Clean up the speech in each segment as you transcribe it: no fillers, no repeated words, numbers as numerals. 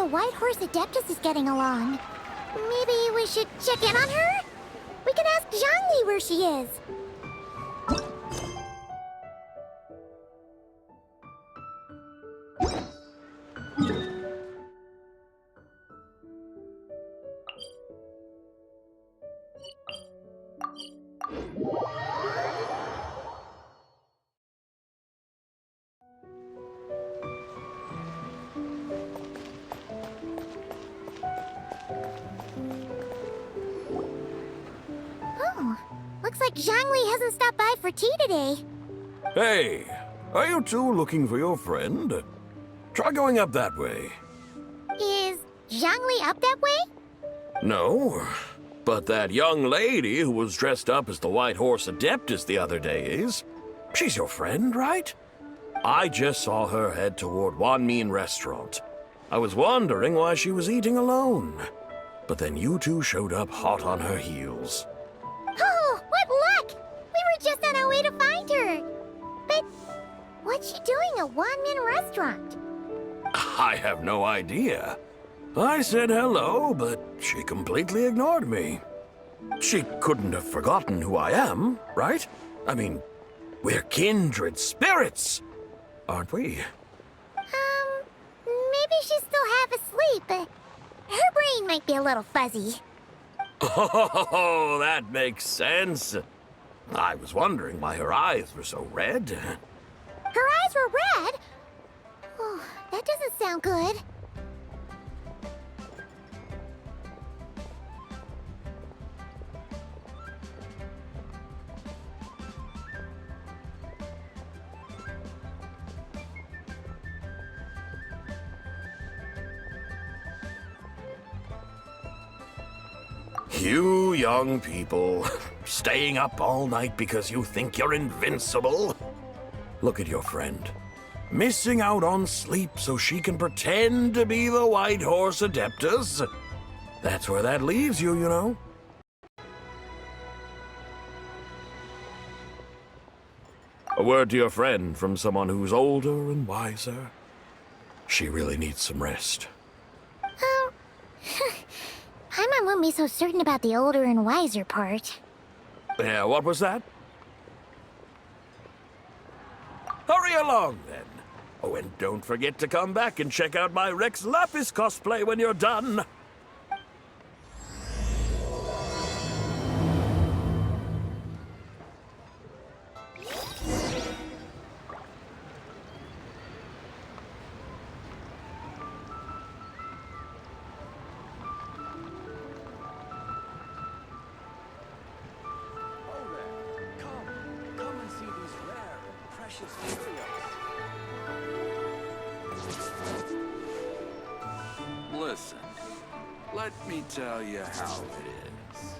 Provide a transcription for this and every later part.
the White Horse Adeptus is getting along. Maybe we should check in on her? We can ask Zhangli where she is. Looks like Zhangli hasn't stopped by for tea today. Hey, are you two looking for your friend? Try going up that way. Is Zhangli up that way? No, but that young lady who was dressed up as the White Horse Adeptus the other day is. She's your friend, right? I just saw her head toward Wanmin Restaurant. I was wondering why she was eating alone. But then you two showed up hot on her heels. Oh, what luck! We were just on our way to find her. But what's she doing at Wanmin Restaurant? I have no idea. I said hello, but she completely ignored me. She couldn't have forgotten who I am, right? I mean, we're kindred spirits, aren't we? Maybe she's still half asleep, but her brain might be a little fuzzy. Oh, that makes sense. I was wondering why her eyes were so red. Her eyes were red? Oh, that doesn't sound good. You young people, staying up all night because you think you're invincible? Look at your friend. Missing out on sleep so she can pretend to be the White Horse Adeptus. That's where that leaves you, you know. A word to your friend from someone who's older and wiser. She really needs some rest. Paimon won't be so certain about the older and wiser part. Yeah, what was that? Hurry along, then. Oh, and don't forget to come back and check out my Rex Lapis cosplay when you're done. Listen, let me tell you how it is.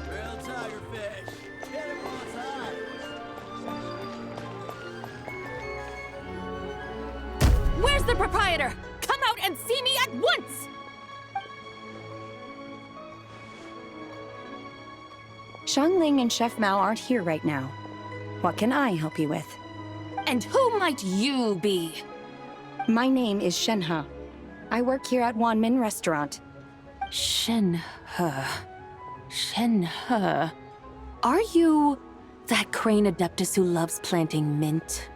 Real tigerfish. Get him while it's hot. Where's the proprietor? Come out and see me at once! Xiangling and Chef Mao aren't here right now. What can I help you with? And who might you be? My name is Shenhe. I work here at Wanmin Restaurant. Shenhe. Shenhe. Are you that crane adeptus who loves planting mint?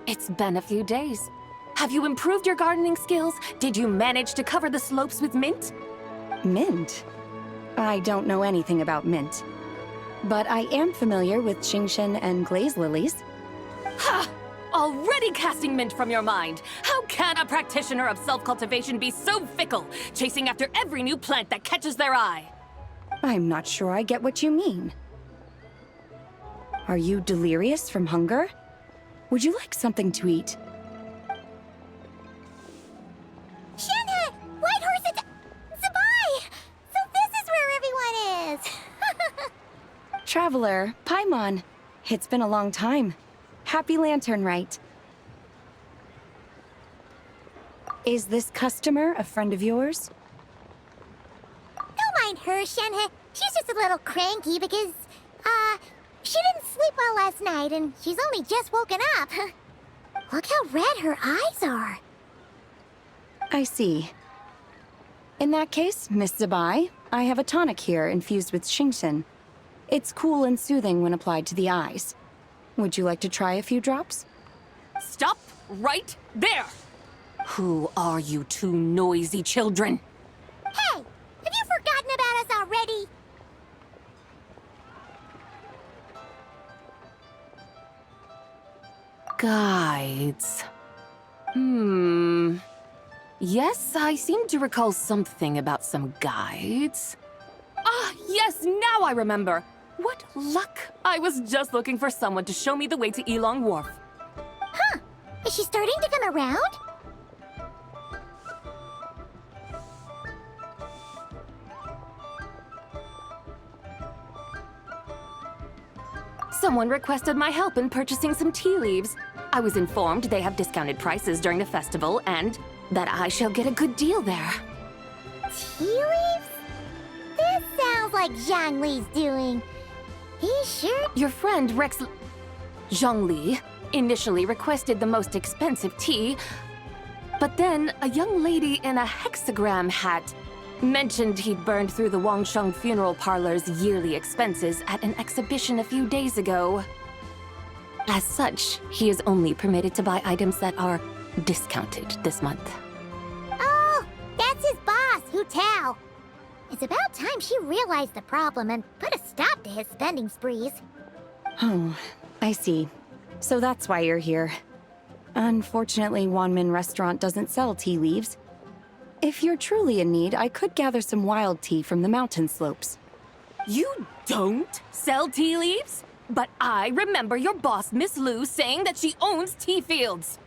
It's been a few days. Have you improved your gardening skills? Did you manage to cover the slopes with mint? Mint? I don't know anything about mint. But I am familiar with Qingshen and glaze lilies. Ha! Already casting mint from your mind. How can a practitioner of self-cultivation be so fickle, chasing after every new plant that catches their eye? I'm not sure I get what you mean. Are you delirious from hunger? Would you like something to eat? Shenhe! White Horse Zabai! So this is where everyone is! Traveler, Paimon. It's been a long time. Happy Lanternlit. Is this customer a friend of yours? Don't mind her, Shenhe. She's just a little cranky because, she didn't sleep well last night and she's only just woken up. Look how red her eyes are. I see. In that case, Miss Zabai, I have a tonic here infused with Xingqian. It's cool and soothing when applied to the eyes. Would you like to try a few drops? Stop right there! Who are you two noisy children? Hey, have you forgotten about us already? Guides. Yes, I seem to recall something about some guides. Ah, yes, now I remember. What luck! I was just looking for someone to show me the way to Elong Wharf. Huh. Is she starting to come around? Someone requested my help in purchasing some tea leaves. I was informed they have discounted prices during the festival and that I shall get a good deal there. Tea leaves? This sounds like Zhongli's doing. He's sure... Your friend Rex Zhongli initially requested the most expensive tea, but then a young lady in a hexagram hat mentioned he'd burned through the Wangsheng Funeral Parlor's yearly expenses at an exhibition a few days ago. As such, he is only permitted to buy items that are discounted this month. Oh, that's his boss, Hu Tao. It's about time she realized the problem and put a stop to his spending sprees. Oh, I see. So that's why you're here. Unfortunately, Wanmin Restaurant doesn't sell tea leaves. If you're truly in need, I could gather some wild tea from the mountain slopes. You don't sell tea leaves? But I remember your boss, Miss Lu, saying that she owns tea fields.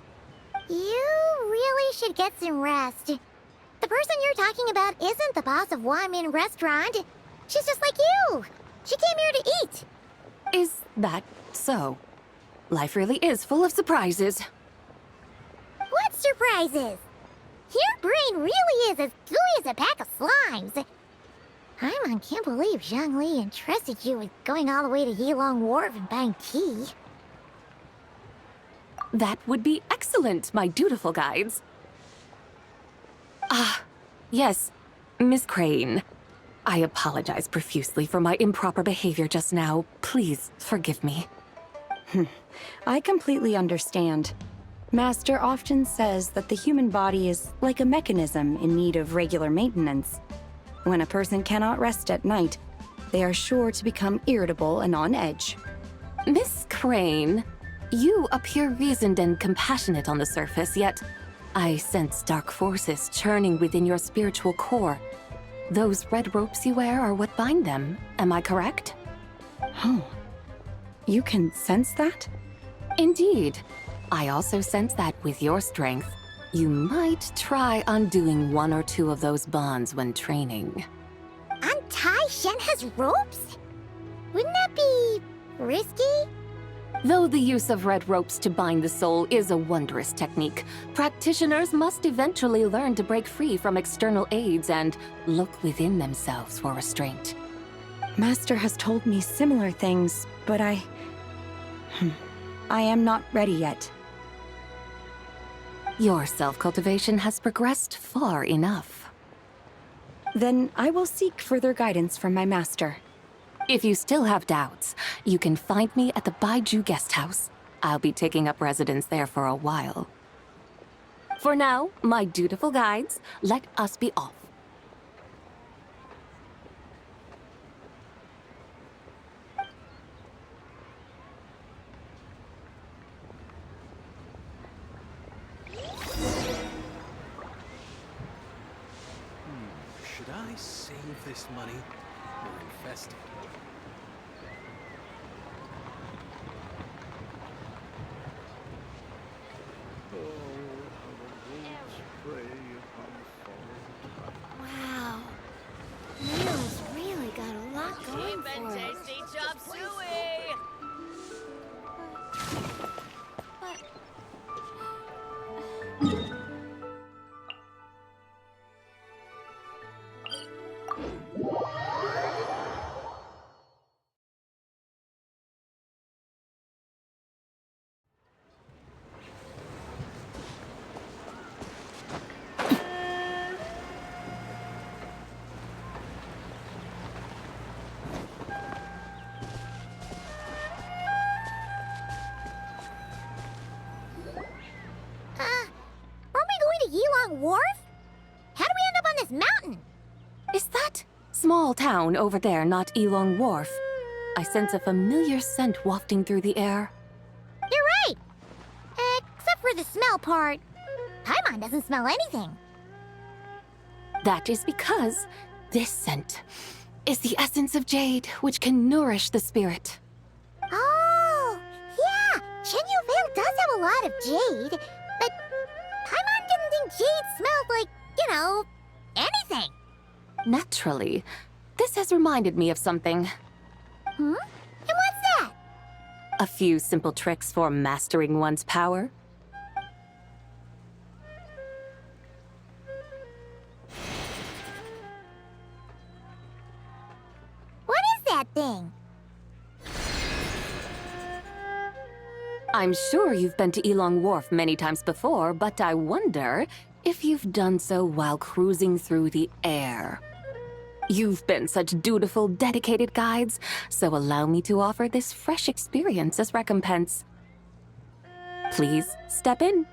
You really should get some rest. The person you're talking about isn't the boss of Wanmin Restaurant. She's just like you. She came here to eat. Is that so? Life really is full of surprises. What surprises? Your brain really is as gooey as a pack of slimes. I can't believe Zhongli entrusted you with going all the way to Yilong Wharf and buying tea. That would be excellent, my dutiful guides. Ah, yes, Miss Crane. I apologize profusely for my improper behavior just now. Please forgive me. I completely understand. Master often says that the human body is like a mechanism in need of regular maintenance. When a person cannot rest at night, they are sure to become irritable and on edge. Miss Crane, you appear reasoned and compassionate on the surface, yet I sense dark forces churning within your spiritual core. Those red ropes you wear are what bind them, am I correct? Oh, you can sense that? Indeed. I also sense that with your strength, you might try undoing one or two of those bonds when training. Untie Shenhe's ropes? Wouldn't that be risky? Though the use of red ropes to bind the soul is a wondrous technique, practitioners must eventually learn to break free from external aids and look within themselves for restraint. Master has told me similar things, but I am not ready yet. Your self-cultivation has progressed far enough. Then I will seek further guidance from my master. If you still have doubts, you can find me at the Baiju Guest House. I'll be taking up residence there for a while. For now, my dutiful guides, let us be off. Should I save this money or invest it? Wow. Neil's really got a lot going for it. Tasty chop suey! Elong Wharf? How do we end up on this mountain? Is that small town over there not Elong Wharf? I sense a familiar scent wafting through the air. You're right! Except for the smell part. Paimon doesn't smell anything. That is because this scent is the essence of jade, which can nourish the spirit. Oh, yeah! Shenyu Vale does have a lot of jade, but Paimon didn't think jade smelled like, anything. Naturally, this has reminded me of something. Hmm? And what's that? A few simple tricks for mastering one's power. What is that thing? I'm sure you've been to Elong Wharf many times before, but I wonder if you've done so while cruising through the air. You've been such dutiful, dedicated guides, so allow me to offer this fresh experience as recompense. Please step in.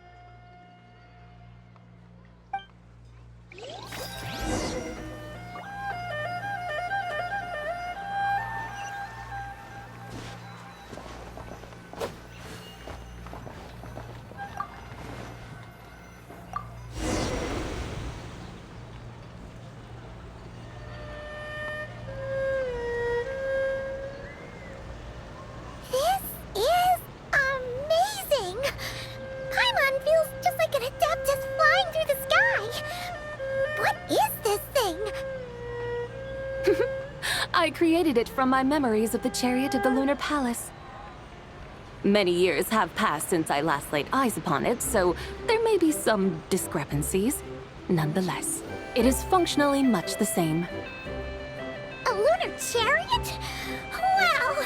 I created it from my memories of the chariot of the Lunar Palace. Many years have passed since I last laid eyes upon it, so there may be some discrepancies. Nonetheless, it is functionally much the same. A lunar chariot? Wow!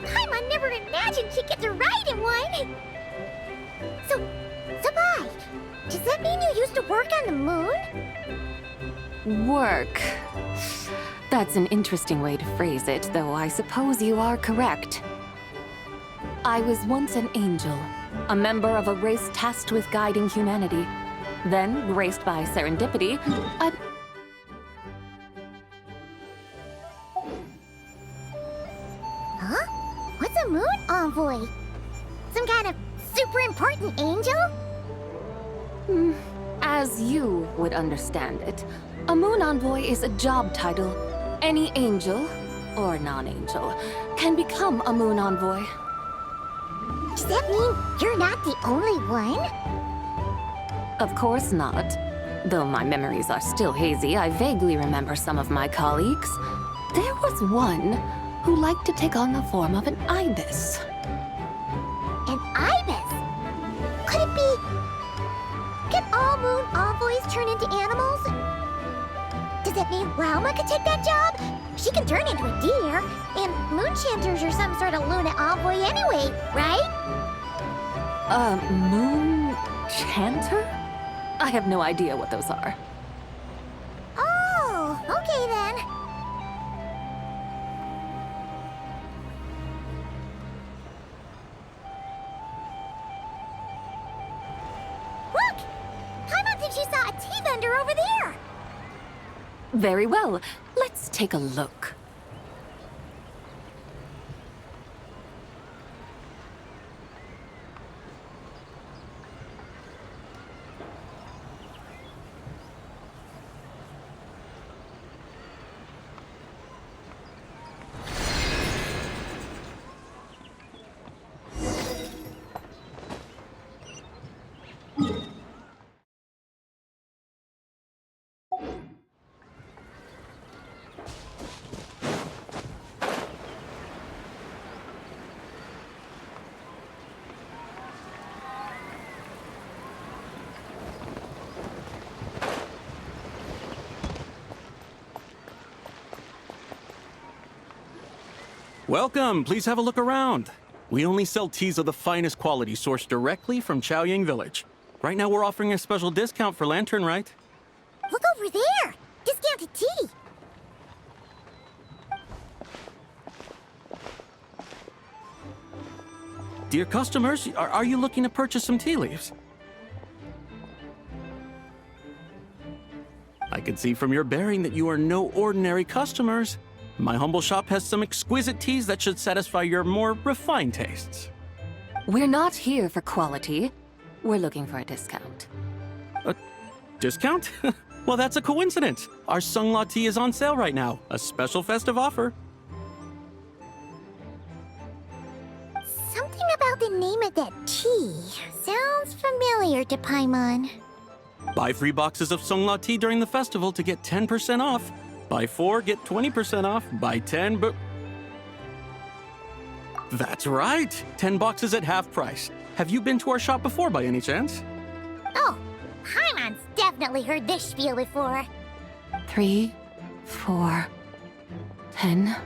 Paimon never imagined she'd get to ride in one! So, Bai, does that mean you used to work on the moon? Work. That's an interesting way to phrase it, though I suppose you are correct. I was once an angel, a member of a race tasked with guiding humanity. Then, graced by serendipity, Huh? What's a moon envoy? Some kind of super important angel? As you would understand it, a moon envoy is a job title. Any angel, or non-angel, can become a moon envoy. Does that mean you're not the only one? Of course not. Though my memories are still hazy, I vaguely remember some of my colleagues. There was one who liked to take on the form of an ibis. An ibis? Could it be... Can all moon envoys turn into animals? Does that mean Lauma could take that job? She can turn into a deer, and moon chanters are some sort of Luna envoy anyway, right? Moon chanter? I have no idea what those are. Oh, okay then. Look! Paimon thinks she saw a tea vendor over there! Very well. Let's take a look. Welcome, please have a look around. We only sell teas of the finest quality sourced directly from Chaoyang Village. Right now we're offering a special discount for Lanternlit. Look over there! Discounted tea! Dear customers, are you looking to purchase some tea leaves? I can see from your bearing that you are no ordinary customers. My humble shop has some exquisite teas that should satisfy your more refined tastes. We're not here for quality. We're looking for a discount. A discount? Well, that's a coincidence. Our Sunglaw tea is on sale right now. A special festive offer. Something about the name of that tea sounds familiar to Paimon. Buy 3 boxes of Sunglaw tea during the festival to get 10% off. Buy 4, get 20% off. Buy 10, but... That's right! 10 boxes at half price. Have you been to our shop before by any chance? Oh, Paimon's definitely heard this spiel before. 3, 4, 10,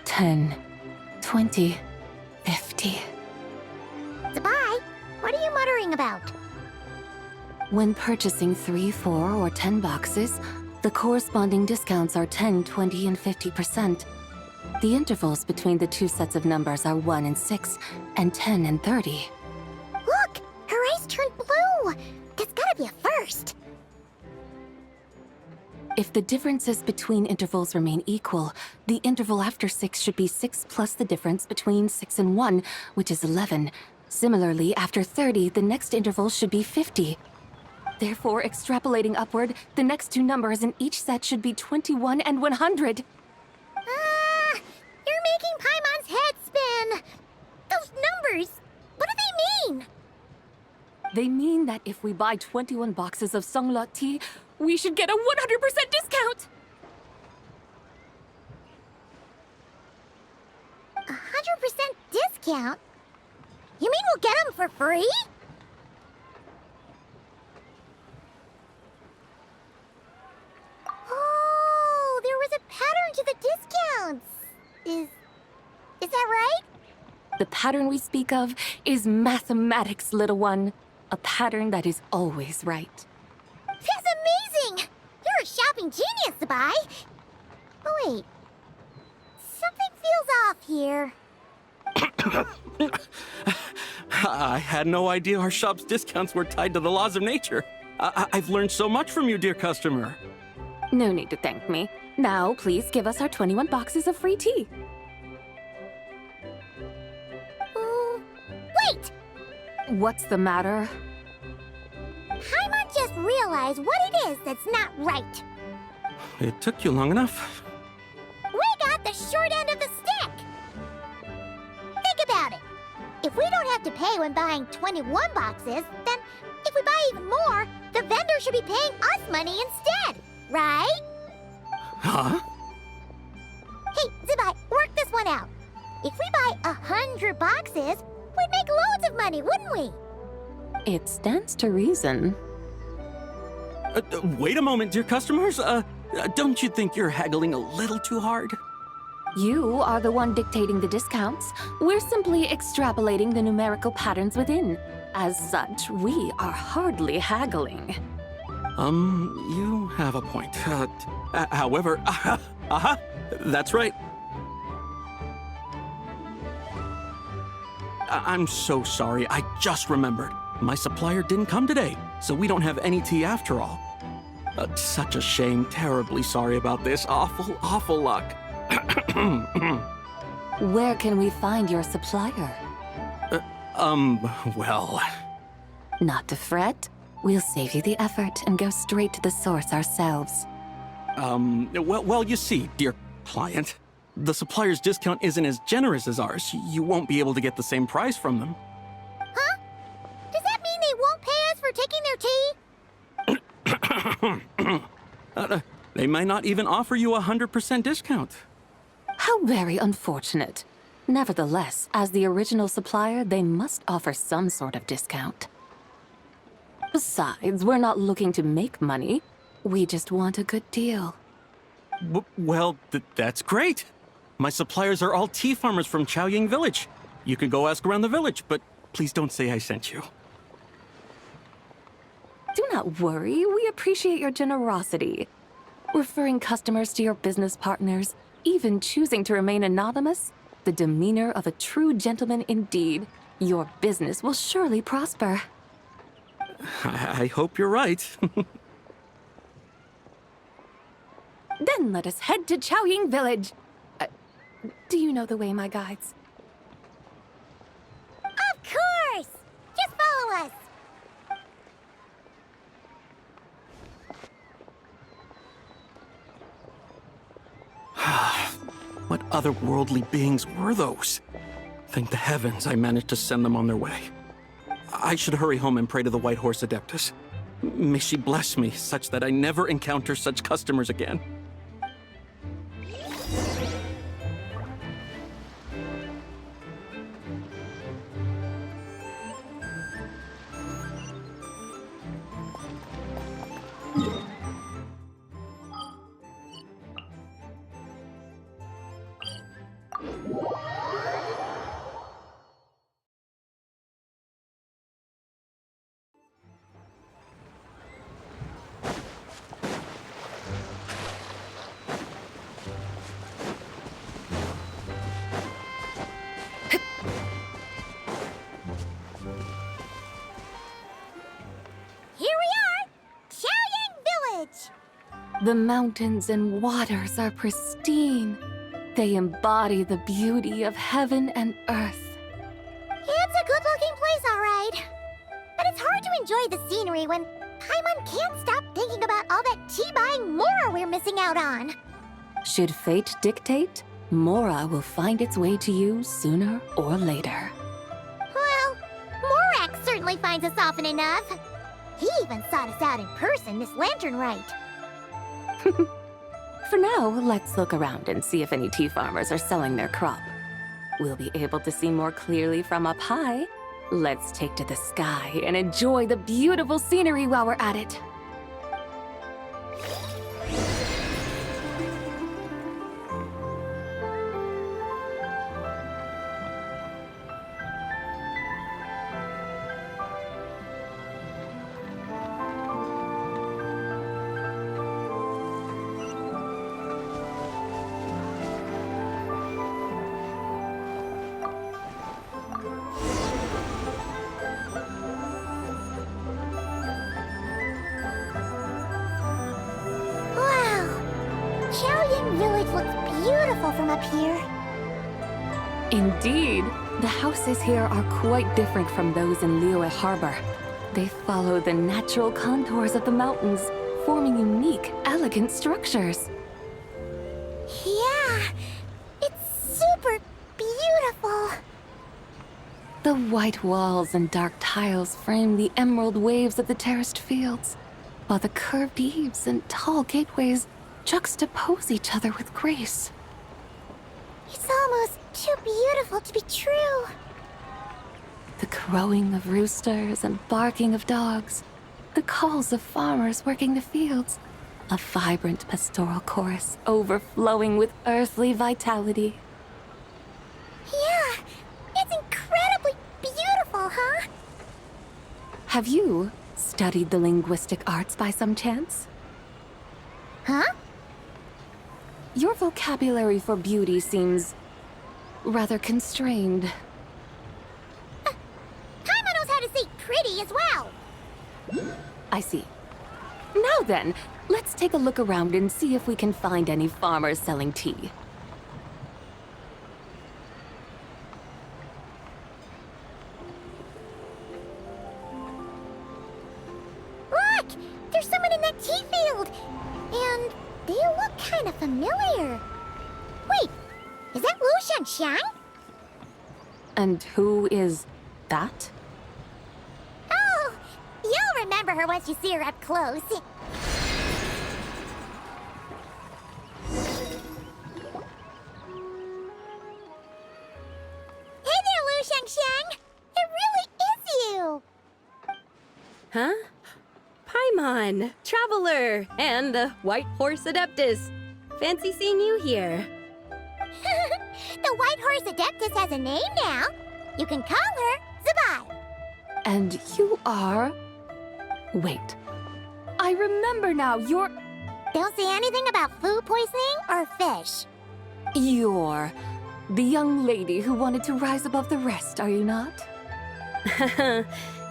10, 20, 50. Zabai, what are you muttering about? When purchasing 3, 4, or 10 boxes, the corresponding discounts are 10, 20, and 50%. The intervals between the two sets of numbers are 1 and 6, and 10 and 30. Look! Her eyes turned blue! That's gotta be a first! If the differences between intervals remain equal, the interval after 6 should be 6 plus the difference between 6 and 1, which is 11. Similarly, after 30, the next interval should be 50. Therefore, extrapolating upward, the next two numbers in each set should be 21 and 100. You're making Paimon's head spin! Those numbers, what do they mean? They mean that if we buy 21 boxes of Sunglaw tea, we should get a 100% discount! 100% discount? You mean we'll get them for free? Oh, there was a pattern to the discounts. Is that right? The pattern we speak of is mathematics, little one. A pattern that is always right. That's amazing! You're a shopping genius, Zabai. But wait, something feels off here. I had no idea our shop's discounts were tied to the laws of nature. I've learned so much from you, dear customer. No need to thank me. Now, please give us our 21 boxes of free tea. Wait! What's the matter? Paimon just realized what it is that's not right. It took you long enough. We got the short end of the stick! Think about it. If we don't have to pay when buying 21 boxes, then if we buy even more, the vendor should be paying us money instead, right? Huh? Hey, Zabai, work this one out. If we buy 100 boxes, we'd make loads of money, wouldn't we? It stands to reason. Wait a moment, dear customers. Don't you think you're haggling a little too hard? You are the one dictating the discounts. We're simply extrapolating the numerical patterns within. As such, we are hardly haggling. You have a point. However, that's right. I'm so sorry. I just remembered. My supplier didn't come today, so we don't have any tea after all. Such a shame. Terribly sorry about this. Awful luck. Where can we find your supplier? Well... Not to fret. We'll save you the effort and go straight to the source ourselves. Well, you see, dear client, the supplier's discount isn't as generous as ours. You won't be able to get the same price from them. Huh? Does that mean they won't pay us for taking their tea? They might not even offer you a 100% discount. How very unfortunate. Nevertheless, as the original supplier, they must offer some sort of discount. Besides, we're not looking to make money. We just want a good deal. Well, that's great. My suppliers are all tea farmers from Chaoying Village. You can go ask around the village, but please don't say I sent you. Do not worry, we appreciate your generosity. Referring customers to your business partners, even choosing to remain anonymous, the demeanor of a true gentleman indeed. Your business will surely prosper. I hope you're right. Then let us head to Chaoying Village. Do you know the way, my guides? Of course! Just follow us! What otherworldly beings were those? Thank the heavens I managed to send them on their way. I should hurry home and pray to the White Horse Adeptus. May she bless me such that I never encounter such customers again. Here we are! Chaoying Village! The mountains and waters are pristine. They embody the beauty of heaven and earth. It's a good-looking place, all right. But it's hard to enjoy the scenery when Paimon can't stop thinking about all that tea-buying Mora we're missing out on. Should fate dictate, Mora will find its way to you sooner or later. Well, Morak certainly finds us often enough. He even sought us out in person this Lanternlit. For now, let's look around and see if any tea farmers are selling their crop. We'll be able to see more clearly from up high. Let's take to the sky and enjoy the beautiful scenery while we're at it. Chaoying Village looks beautiful from up here. Indeed, the houses here are quite different from those in Liyue Harbor. They follow the natural contours of the mountains, forming unique, elegant structures. Yeah, it's super beautiful. The white walls and dark tiles frame the emerald waves of the terraced fields, while the curved eaves and tall gateways juxtapose each other with grace. It's almost too beautiful to be true. The crowing of roosters and barking of dogs, the calls of farmers working the fields, a vibrant pastoral chorus overflowing with earthly vitality. Yeah, it's incredibly beautiful, huh? Have you studied the linguistic arts by some chance? Huh? Your vocabulary for beauty seems rather constrained. Paimon knows how to say pretty as well. I see. Now then, let's take a look around and see if we can find any farmers selling tea. Look! There's someone in that tea field! And they look kind of familiar. Wait, is that Lu Xiangxiang? And who is that? Oh, you'll remember her once you see her up close. Hey there, Lu Xiangxiang! It really is you! Huh? Paimon, Traveler, and the White Horse Adeptus. Fancy seeing you here. The White Horse Adeptus has a name now. You can call her Zabai. And you are... Wait. I remember now, you're... Don't say anything about food poisoning or fish. You're the young lady who wanted to rise above the rest, are you not?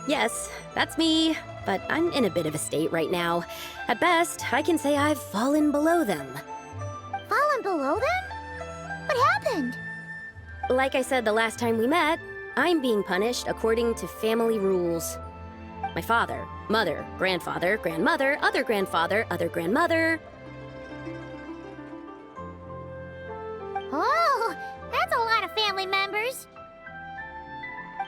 Yes, that's me, but I'm in a bit of a state right now. At best, I can say I've fallen below them. below them? What happened? Like I said the last time we met, I'm being punished according to family rules. My father, mother, grandfather, grandmother, other grandfather, other grandmother. Oh, that's a lot of family members.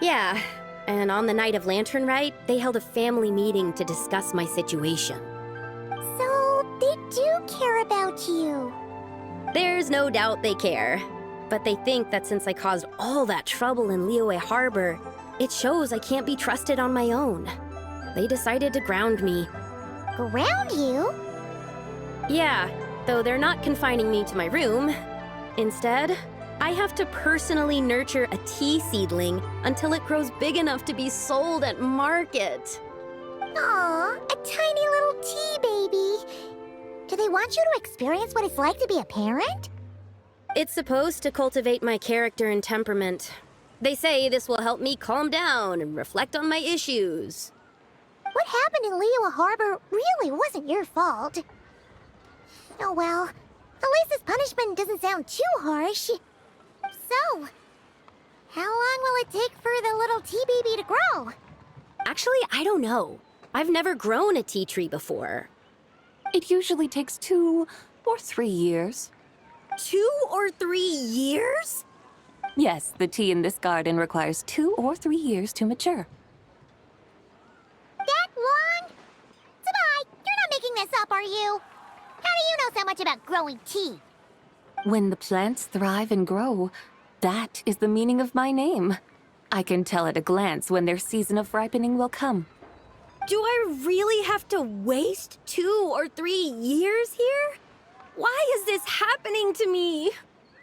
Yeah, and on the night of Lanternlit, they held a family meeting to discuss my situation. So, they do care about you. There's no doubt they care, but they think that since I caused all that trouble in Liyue Harbor, it shows I can't be trusted on my own. They decided to ground me. Ground you? Yeah, though they're not confining me to my room. Instead, I have to personally nurture a tea seedling until it grows big enough to be sold at market. Aw, a tiny little tea baby. Do they want you to experience what it's like to be a parent? It's supposed to cultivate my character and temperament. They say this will help me calm down and reflect on my issues. What happened in Liyue Harbor really wasn't your fault. Oh well, at least this punishment doesn't sound too harsh. So, how long will it take for the little tea baby to grow? Actually, I don't know. I've never grown a tea tree before. It usually takes 2 or 3 years. 2 or 3 years? Yes, the tea in this garden requires 2 or 3 years to mature. That long? Sabai, you're not making this up, are you? How do you know so much about growing tea? When the plants thrive and grow, that is the meaning of my name. I can tell at a glance when their season of ripening will come. Do I really have to waste 2 or 3 years here? Why is this happening to me?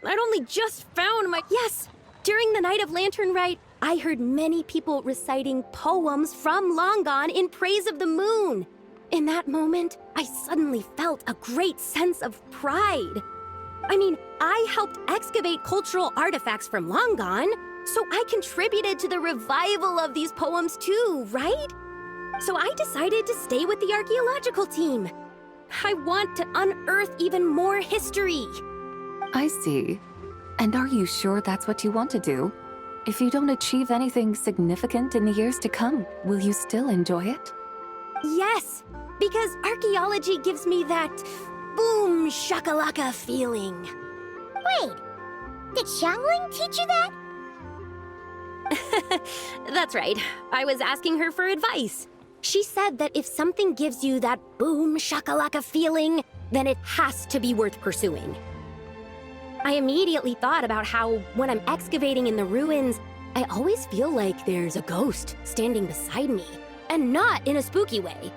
I'd only just found my... Yes, during the night of Lanternlit, I heard many people reciting poems from Long Gone in praise of the moon. In that moment, I suddenly felt a great sense of pride. I mean, I helped excavate cultural artifacts from Long Gone, so I contributed to the revival of these poems too, right? So I decided to stay with the archaeological team. I want to unearth even more history. I see. And are you sure that's what you want to do? If you don't achieve anything significant in the years to come, will you still enjoy it? Yes, because archaeology gives me that boom shakalaka feeling. Wait, did Xiangling teach you that? That's right. I was asking her for advice. She said that if something gives you that boom shakalaka feeling, then it has to be worth pursuing. I immediately thought about how when I'm excavating in the ruins, I always feel like there's a ghost standing beside me, and not in a spooky way.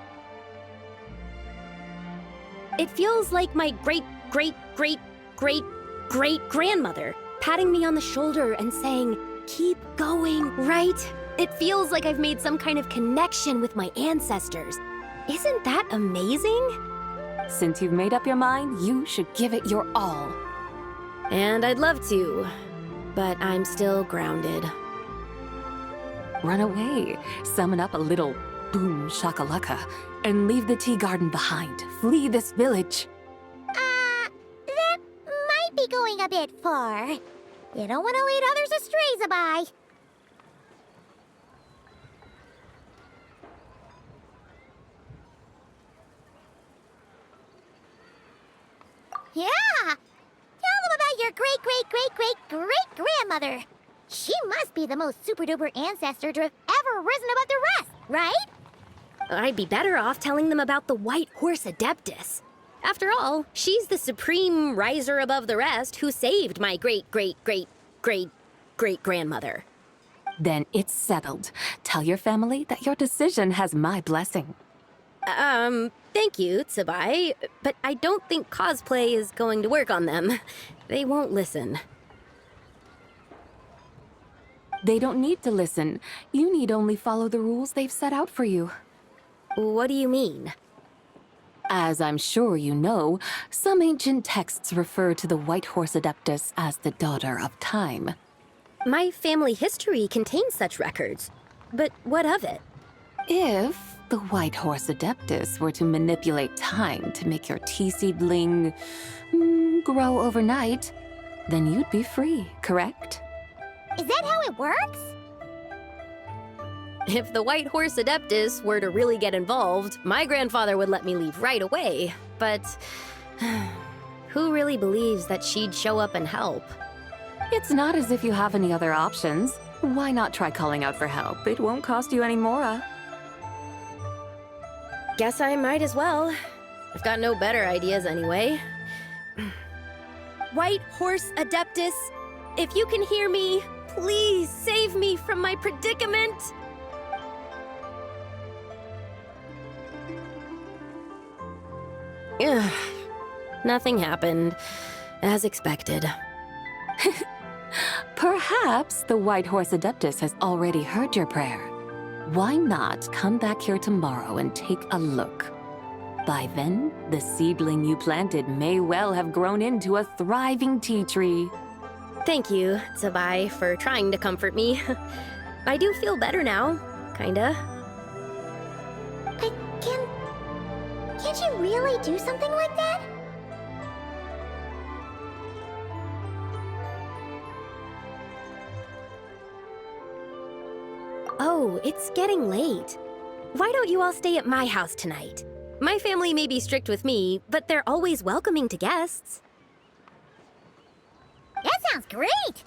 It feels like my great-great-great-great-great-grandmother patting me on the shoulder and saying, "Keep going," right? It feels like I've made some kind of connection with my ancestors. Isn't that amazing? Since you've made up your mind, you should give it your all. And I'd love to, but I'm still grounded. Run away, summon up a little boom shakalaka, and leave the tea garden behind. Flee this village. That might be going a bit far. You don't want to lead others astray, Zabai. Yeah! Tell them about your great-great-great-great-great-grandmother. She must be the most super-duper ancestor to have ever risen above the rest, right? I'd be better off telling them about the White Horse Adeptus. After all, she's the supreme riser above the rest who saved my great-great-great-great-great-grandmother. Then it's settled. Tell your family that your decision has my blessing. Thank you, Tsubai, but I don't think cosplay is going to work on them. They won't listen. They don't need to listen. You need only follow the rules they've set out for you. What do you mean? As I'm sure you know, some ancient texts refer to the White Horse Adeptus as the Daughter of Time. My family history contains such records. But what of it? If the White Horse Adeptus were to manipulate time to make your tea seedling didn't grow overnight, then you'd be free, correct? Is that how it works? If the White Horse Adeptus were to really get involved, my grandfather would let me leave right away. But who really believes that she'd show up and help? It's not as if you have any other options. Why not try calling out for help? It won't cost you any more. Guess I might as well. I've got no better ideas anyway. White Horse Adeptus, if you can hear me, please save me from my predicament. Ugh. Nothing happened, as expected. Perhaps the White Horse Adeptus has already heard your prayer. Why not come back here tomorrow and take a look? By then, the seedling you planted may well have grown into a thriving tea tree. Thank you, Tsabai, for trying to comfort me. I do feel better now, kinda. But can't you really do something like that? Oh, it's getting late. Why don't you all stay at my house tonight? My family may be strict with me, but they're always welcoming to guests. That sounds great!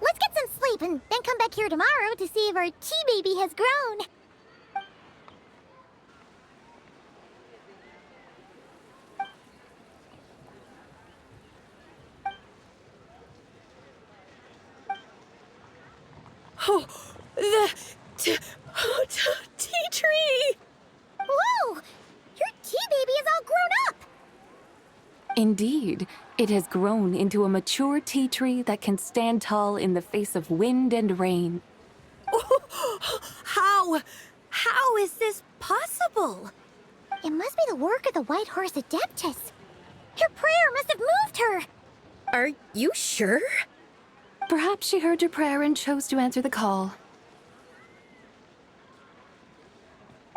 Let's get some sleep and then come back here tomorrow to see if our tea baby has grown. Oh, the tea tree! Whoa! Your tea baby is all grown up! Indeed, it has grown into a mature tea tree that can stand tall in the face of wind and rain. How is this possible? It must be the work of the White Horse Adeptus. Your prayer must have moved her! Are you sure? Perhaps she heard your prayer and chose to answer the call.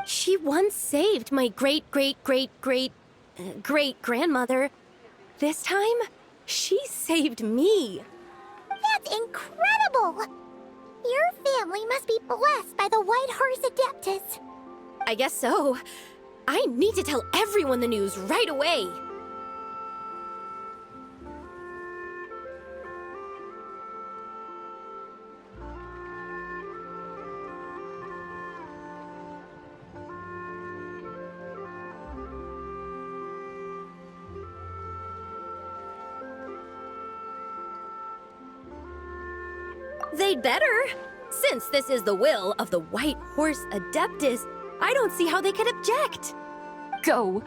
She once saved my great-great-great-great-great-grandmother. This time, she saved me. That's incredible! Your family must be blessed by the White Horse Adeptus. I guess so. I need to tell everyone the news right away. They'd better. Since this is the will of the White Horse Adeptus, I don't see how they could object. Go!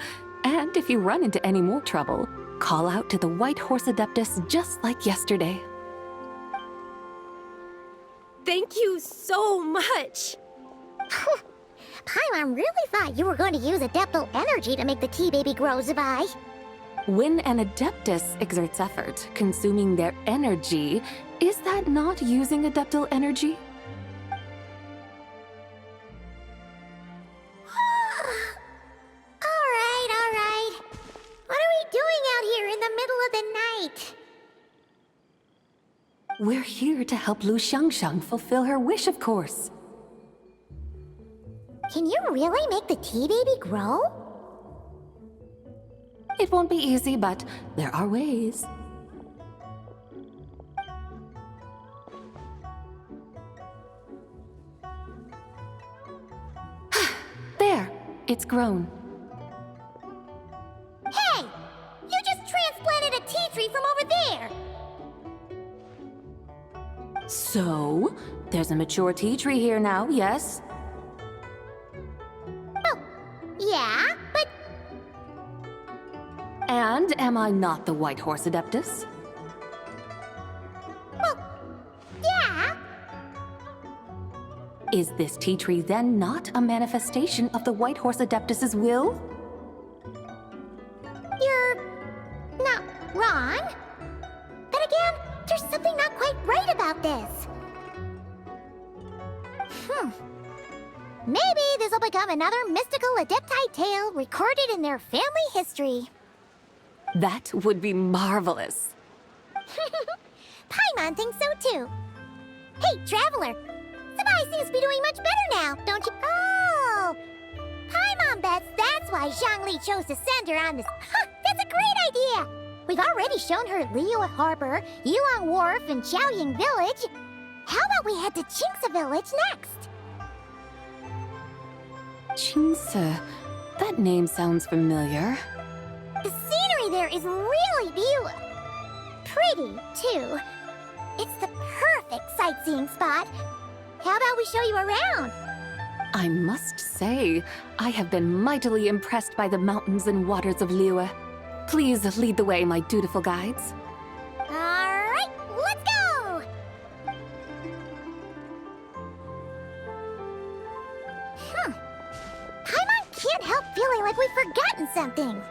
And if you run into any more trouble, call out to the White Horse Adeptus just like yesterday. Thank you so much. Paimon really thought you were going to use Adeptal energy to make the tea baby grow, Zabai. When an Adeptus exerts effort, consuming their energy, is that not using Adeptal energy? All right. What are we doing out here in the middle of the night? We're here to help Lu Xiangxiang fulfill her wish, of course. Can you really make the tea baby grow? It won't be easy, but there are ways. There, it's grown. Hey! You just transplanted a tea tree from over there! So, there's a mature tea tree here now, yes? Oh, yeah, but And am I not the White Horse Adeptus? well, yeah. Is this tea tree then not a manifestation of the White Horse Adeptus's will? You're not wrong. But again, there's something not quite right about this. Maybe this will become another mystical Adepti tale recorded in their family history. That would be marvelous. Paimon thinks so too. Hey, Traveler! Sabai seems to be doing much better now, don't you? Oh! Paimon bets that's why Zhongli chose to send her on this. Huh, that's a great idea! We've already shown her Liyue Harbor, Yulong Wharf, and Chaoying Village. How about we head to Qingce Village next? Qingce. That name sounds familiar. The scenery there is really pretty, too. It's the perfect sightseeing spot. How about we show you around? I must say, I have been mightily impressed by the mountains and waters of Liyue. Please lead the way, my dutiful guides. All right, let's go! Paimon can't help feeling like we've forgotten something.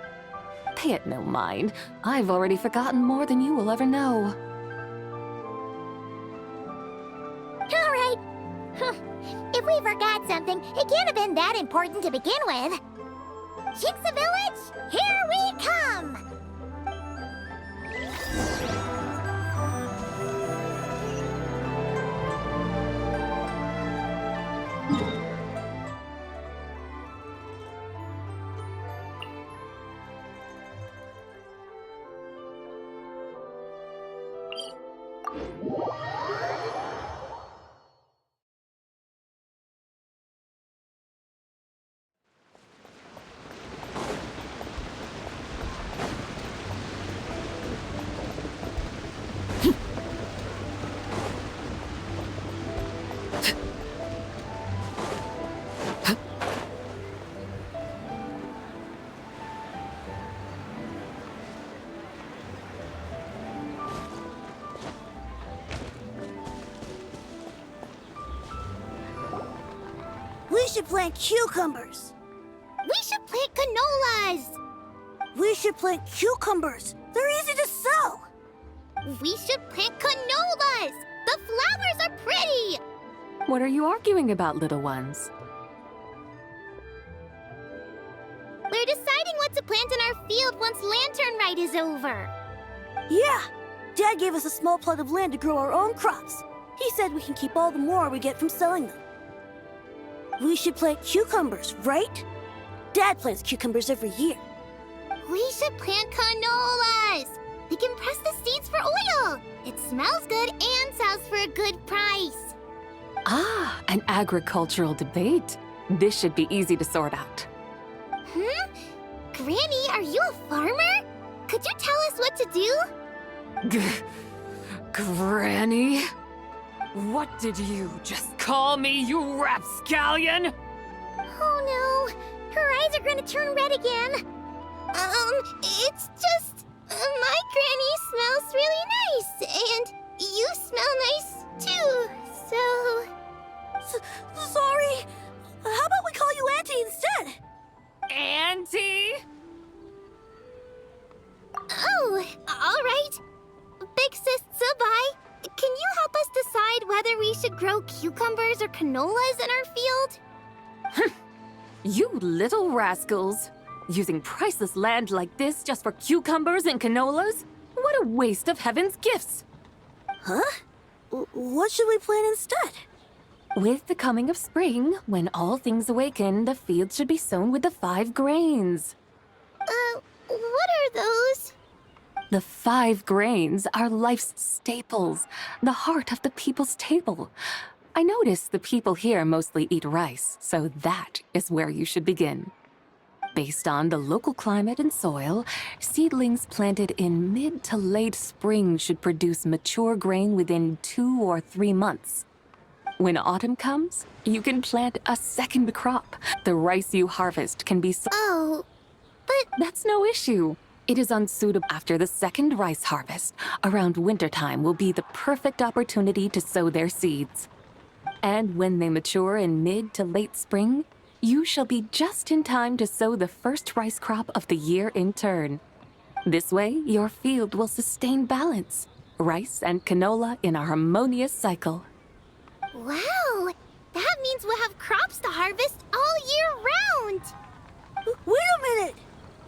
Pay it no mind. I've already forgotten more than you will ever know. All right. If we forgot something, it can't have been that important to begin with. Qingce Village, here we come! We should plant cucumbers. We should plant canolas! We should plant cucumbers. They're easy to sow. We should plant canolas! The flowers are pretty! What are you arguing about, little ones? We're deciding what to plant in our field once Lanternlit is over. Yeah. Dad gave us a small plot of land to grow our own crops. He said we can keep all the more we get from selling them. We should plant cucumbers, right? Dad plants cucumbers every year. We should plant canolas! We can press the seeds for oil! It smells good and sells for a good price. Ah, an agricultural debate. This should be easy to sort out. Granny, are you a farmer? Could you tell us what to do? Granny? What did you just call me, you rapscallion? Oh no, her eyes are gonna turn red again. It's just, my granny smells really nice, and you smell nice too, so... Sorry. How about we call you Auntie instead? Auntie? Oh, all right. Big sis Sabai, can you help us decide whether we should grow cucumbers or canolas in our field? You little rascals. Using priceless land like this just for cucumbers and canolas? What a waste of heaven's gifts! Huh? What should we plant instead? With the coming of spring, when all things awaken, the fields should be sown with the 5 grains. What are those? The 5 grains are life's staples, the heart of the people's table. I notice the people here mostly eat rice, so that is where you should begin. Based on the local climate and soil, seedlings planted in mid to late spring should produce mature grain within 2 or 3 months. When autumn comes, you can plant a second crop. The rice you harvest can be Oh, but... That's no issue. It is unsuitable after the second rice harvest. Around wintertime will be the perfect opportunity to sow their seeds. And when they mature in mid to late spring, you shall be just in time to sow the first rice crop of the year in turn. This way, your field will sustain balance. Rice and canola in a harmonious cycle. Wow! That means we'll have crops to harvest all year round! Wait a minute!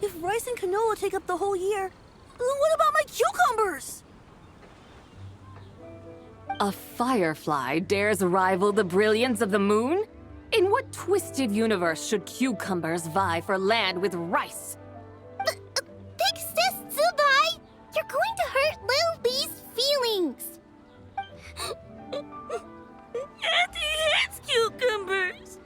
If rice and canola take up the whole year, What about my cucumbers? A firefly dares rival the brilliance of the moon? In what twisted universe should cucumbers vie for land with rice? Big sis Zubai! You're going to hurt Lil Bee's feelings! Auntie hates cucumbers.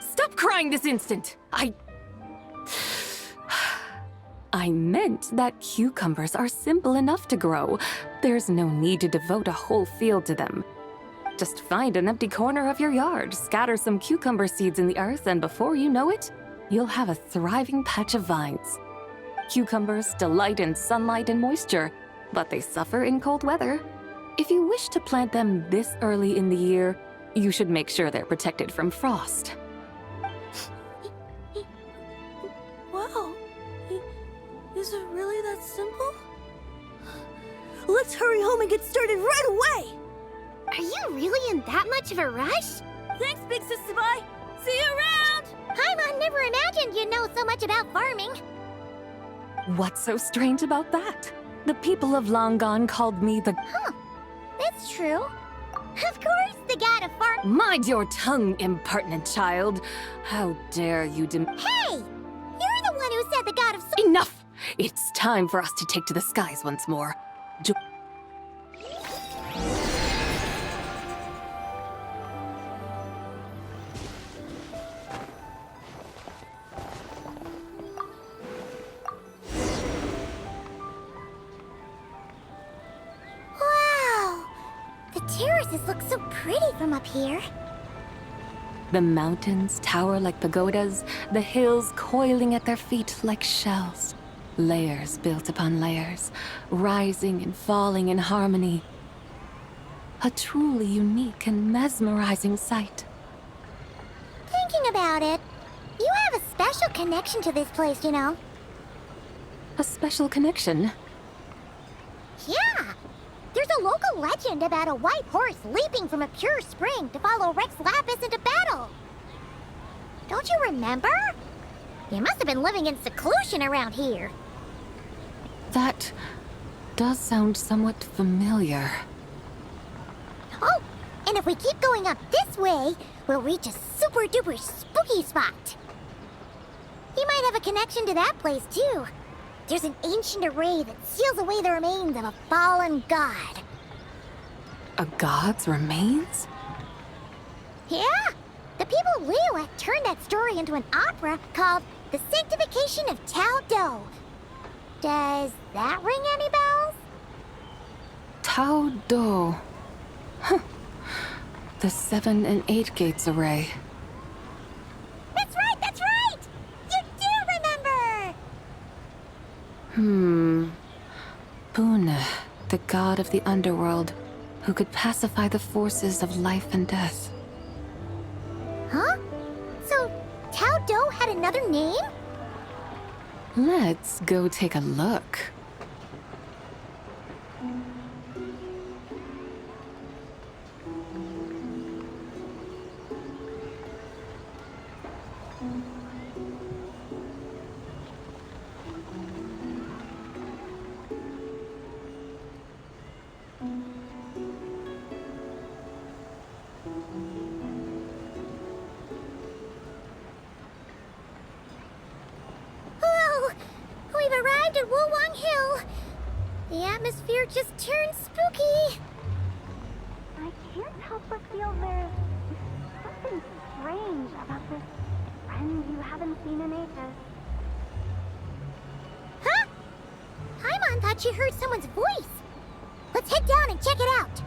Stop crying this instant! I meant that cucumbers are simple enough to grow. There's no need to devote a whole field to them. Just find an empty corner of your yard, scatter some cucumber seeds in the earth, and before you know it, you'll have a thriving patch of vines. Cucumbers delight in sunlight and moisture, but they suffer in cold weather. If you wish to plant them this early in the year, you should make sure they're protected from frost. Wow. Is it really that simple? Let's hurry home and get started right away! Are you really in that much of a rush? Thanks, Big Sis Zubai. See you around! Paimon never imagined you'd know so much about farming. What's so strange about that? The people of Long Gone called me the... That's true. Of course, the god of farm. Mind your tongue, impertinent child. How dare you Hey! You're the one who said the god of Enough! It's time for us to take to the skies once more. Wow! The terraces look so pretty from up here. The mountains tower like pagodas, the hills coiling at their feet like shells. Layers built upon layers, rising and falling in harmony. A truly unique and mesmerizing sight. Thinking about it, you have a special connection to this place, you know. A special connection. Yeah! There's a local legend about a white horse leaping from a pure spring to follow Rex Lapis into battle. Don't you remember? You must have been living in seclusion around here. That does sound somewhat familiar. Oh, and if we keep going up this way, we'll reach a super-duper spooky spot. You might have a connection to that place, too. There's an ancient array that seals away the remains of a fallen god. A god's remains? Yeah! The people of Liyue turned that story into an opera called The Sanctification of Tao Do. Does that ring any bells? Tao Do. Huh. The 7 and 8 gates array. That's right, that's right! You do remember! Buna, the god of the underworld, who could pacify the forces of life and death. Huh? So, Tao Do had another name? Let's go take a look. Whoa! We've arrived at Wulwang Hill. The atmosphere just turned spooky. I can't help but feel there's something strange about this friend you haven't seen in ages. Huh? Paimon thought she heard someone's voice. Let's head down and check it out.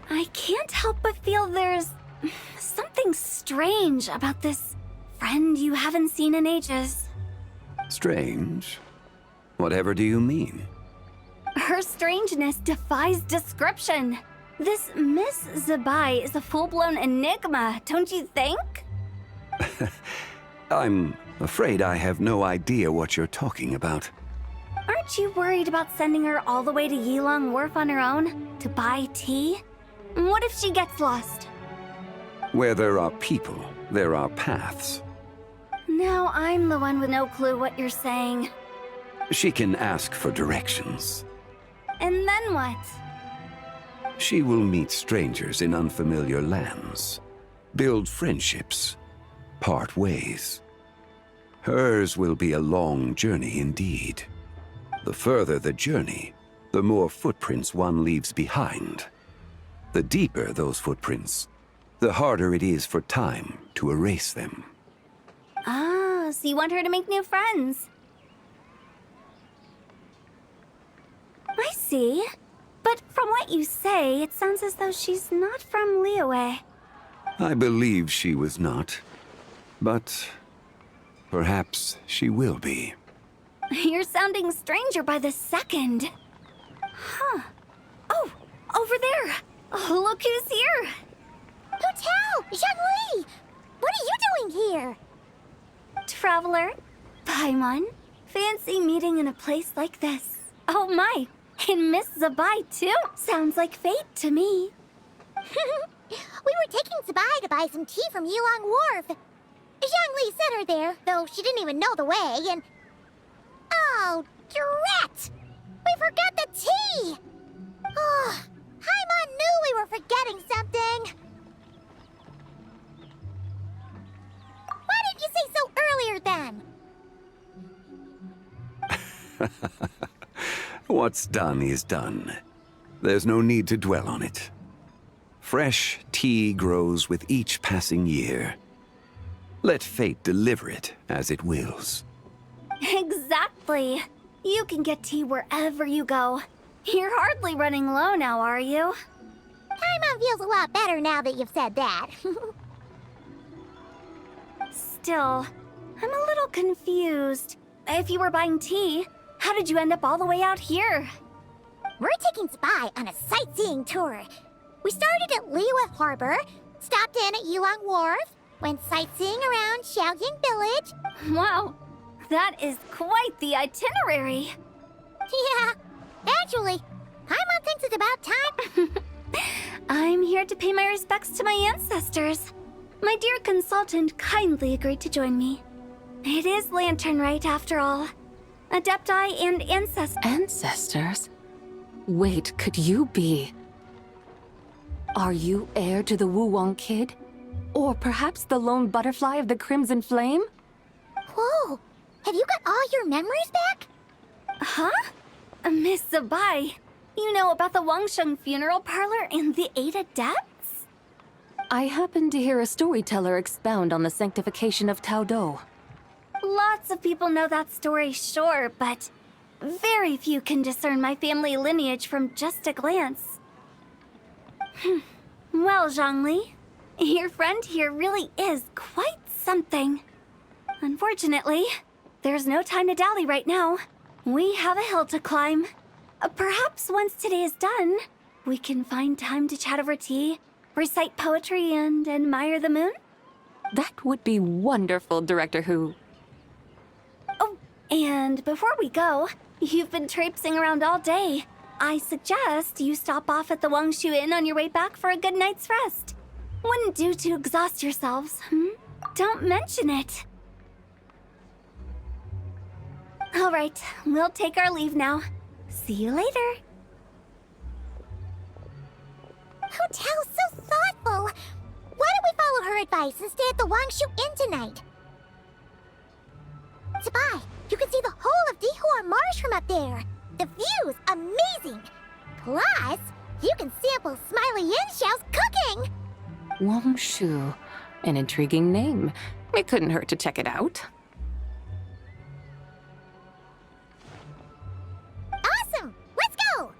I can't help but feel there's something strange about this friend you haven't seen in ages. Strange? Whatever do you mean? Her strangeness defies description. This Miss Zubai is a full-blown enigma, don't you think? I'm Afraid I have no idea what you're talking about. Aren't you worried about sending her all the way to Yilong Wharf on her own to buy tea? What if she gets lost? Where there are people, there are paths. Now I'm the one with no clue what you're saying. She can ask for directions. And then what? She will meet strangers in unfamiliar lands, build friendships, part ways. Hers will be a long journey indeed. The further the journey, the more footprints one leaves behind. The deeper those footprints, the harder it is for time to erase them. Ah, so you want her to make new friends. I see. But from what you say, it sounds as though she's not from Liyue. I believe she was not, but perhaps she will be. You're sounding stranger by the second. Huh. Oh, over there. Oh, look who's here. Hotel! Zhongli! What are you doing here? Traveler, Paimon, fancy meeting in a place like this. Oh my, and Miss Zabai too? Sounds like fate to me. We were taking Zabai to buy some tea from Yilong Wharf. Zhongli sent her there, though she didn't even know the way, and... Oh, drat! We forgot the tea! Oh, Paimon knew we were forgetting something. Why didn't you say so earlier then? What's done is done. There's no need to dwell on it. Fresh tea grows with each passing year. Let fate deliver it as it wills. Exactly. You can get tea wherever you go. You're hardly running low now, are you? Paimon feels a lot better now that you've said that. Still, I'm a little confused. If you were buying tea, how did you end up all the way out here? We're taking Zabai on a sightseeing tour. We started at Liyue Harbor, stopped in at Yilong Wharf, went sightseeing around Xiaoying Village. Wow, that is quite the itinerary. Yeah, actually, Paimon thinks it's about time. I'm here to pay my respects to my ancestors. My dear consultant kindly agreed to join me. It is Lanternlit after all. Adepti and ancestors. Ancestors? Wait, could you be... Are you heir to the Wu-Wong kid? Or perhaps the lone butterfly of the Crimson Flame? Whoa, have you got all your memories back? Huh? Miss Zabai, you know about the Wangsheng funeral parlor and the 8 adepts? I happened to hear a storyteller expound on the sanctification of Tao Do. Lots of people know that story, sure, but very few can discern my family lineage from just a glance. Well, Zhongli, your friend here really is quite something. Unfortunately, there's no time to dally right now. We have a hill to climb. Perhaps once today is done, we can find time to chat over tea, recite poetry, and admire the moon? That would be wonderful, Director Who. Oh, and before we go, you've been traipsing around all day. I suggest you stop off at the Wangshu Inn on your way back for a good night's rest. Wouldn't do to exhaust yourselves, Don't mention it. All right, we'll take our leave now. See you later. Hotel's so thoughtful. Why don't we follow her advice and stay at the Wangshu Inn tonight? Zabai, you can see the whole of Dihua Marsh from up there. The view's amazing. Plus, you can sample Smiley Yin-Xiao's cooking. Wangshu. An intriguing name. It couldn't hurt to check it out. Awesome! Let's go!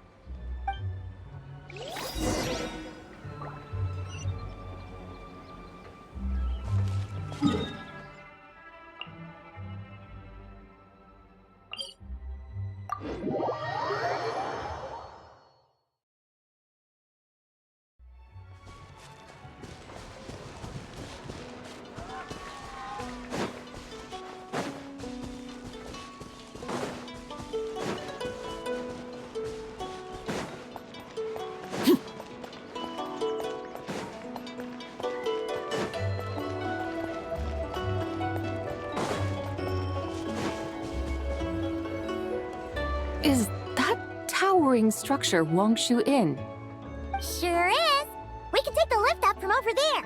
Is that towering structure Wangshu Inn? Sure is. We can take the lift up from over there.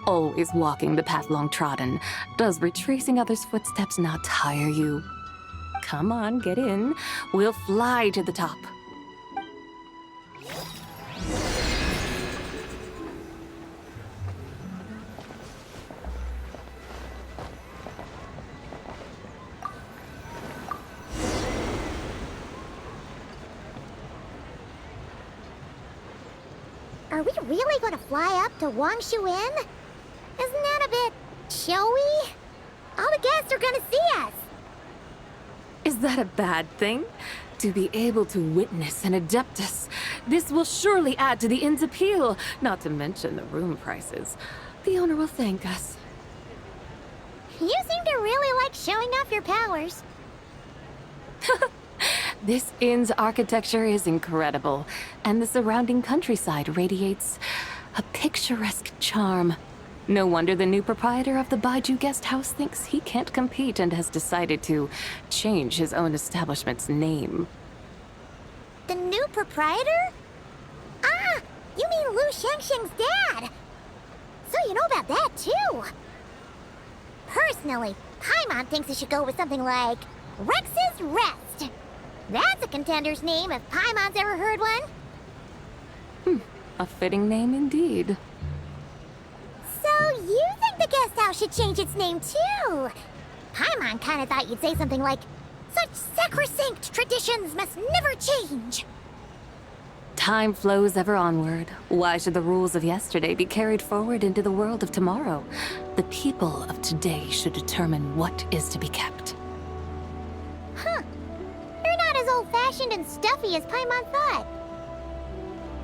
Always walking the path long trodden. Does retracing others' footsteps not tire you? Come on, get in. We'll fly to the top. Are we really going to fly up to Wangshu Inn? Isn't that a bit showy? All the guests are going to see us. Is that a bad thing? To be able to witness an Adeptus. This will surely add to the inn's appeal, not to mention the room prices. The owner will thank us. You seem to really like showing off your powers. This inn's architecture is incredible, and the surrounding countryside radiates a picturesque charm. No wonder the new proprietor of the Baiju guest house thinks he can't compete and has decided to change his own establishment's name. The new proprietor? Ah, you mean Lu Shengsheng's dad. So you know about that too. Personally, Paimon thinks it should go with something like Rex's Rest. That's a contender's name if Paimon's ever heard one. A fitting name indeed. So you think the guest house should change its name too? Paimon kinda thought you'd say something like, such sacrosanct traditions must never change. Time flows ever onward. Why should the rules of yesterday be carried forward into the world of tomorrow? The people of today should determine what is to be kept. Huh. You're not as old-fashioned and stuffy as Paimon thought.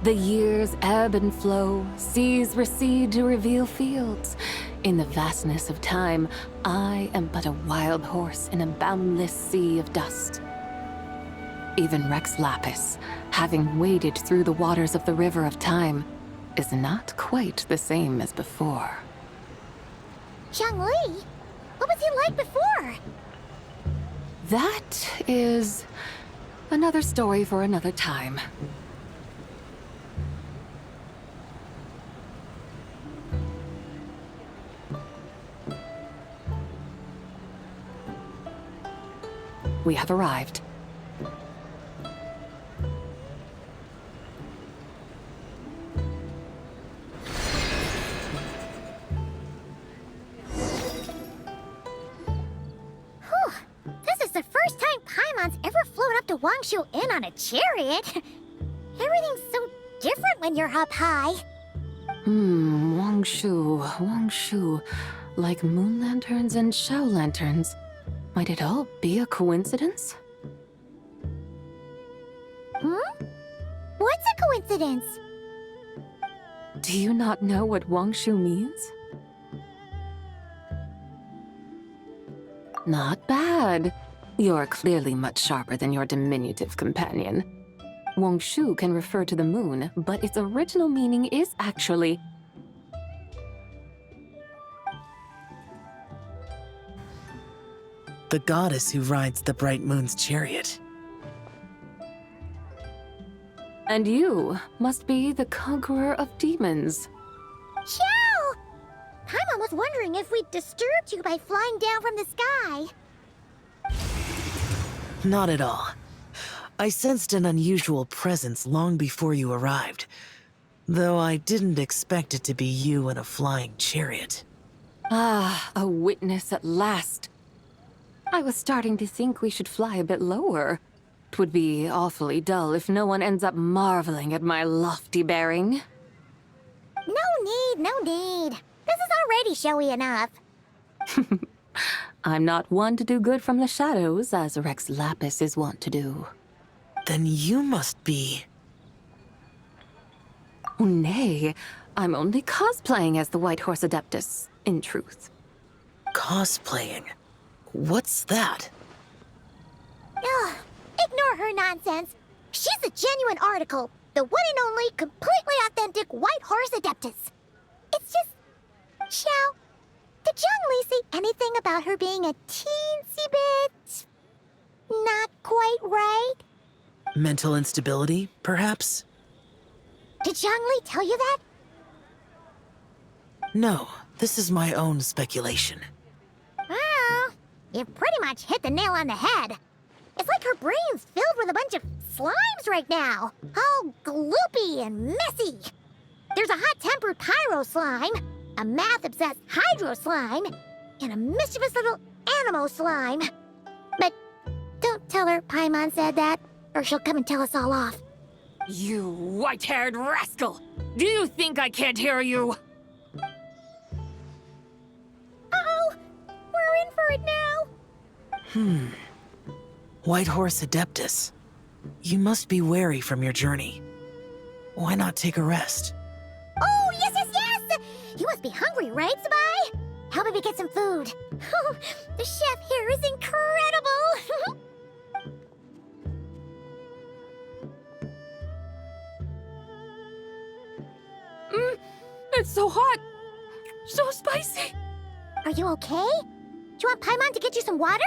The years ebb and flow, seas recede to reveal fields. In the vastness of time, I am but a wild horse in a boundless sea of dust. Even Rex Lapis, having waded through the waters of the river of time, is not quite the same as before. Zhongli? What was he like before? That is another story for another time. We have arrived. This is the first time Paimon's ever flown up to Wangshu Inn on a chariot. Everything's so different when you're up high. Wangshu. Like moon lanterns and Shao lanterns. Might it all be a coincidence? What's a coincidence? Do you not know what Wangshu means? Not bad. You're clearly much sharper than your diminutive companion. Wangshu can refer to the moon, but its original meaning is actually... the goddess who rides the bright moon's chariot. And you must be the conqueror of demons. Xiao! Paimon was wondering if we'd disturbed you by flying down from the sky. Not at all. I sensed an unusual presence long before you arrived, though I didn't expect it to be you in a flying chariot. Ah, a witness at last. I was starting to think we should fly a bit lower. It would be awfully dull if no one ends up marveling at my lofty bearing. No need. This is already showy enough. I'm not one to do good from the shadows, as Rex Lapis is wont to do. Then you must be... Oh, nay, I'm only cosplaying as the White Horse Adeptus, in truth. cosplaying. What's that? Ugh, ignore her nonsense. She's a genuine article. The one and only, completely authentic White Horse Adeptus. It's just... Xiao, Did Zhongli say anything about her being a teensy bit... not quite right? Mental instability, perhaps? Did Zhongli tell you that? No, this is my own speculation. Well, you pretty much hit the nail on the head. It's like her brain's filled with a bunch of slimes right now. All gloopy and messy. There's a hot-tempered pyro slime, a math-obsessed hydro slime, and a mischievous little animal slime. But don't tell her Paimon said that, or she'll come and tell us all off. You white-haired rascal! Do you think I can't hear you? Uh-oh! We're in for it now! White Horse Adeptus. You must be weary from your journey. Why not take a rest? Oh, yes, yes, yes! You must be hungry, right, Sabai? How about we get some food? Oh, the chef here is incredible! It's so hot! So spicy! Are you okay? Do you want Paimon to get you some water?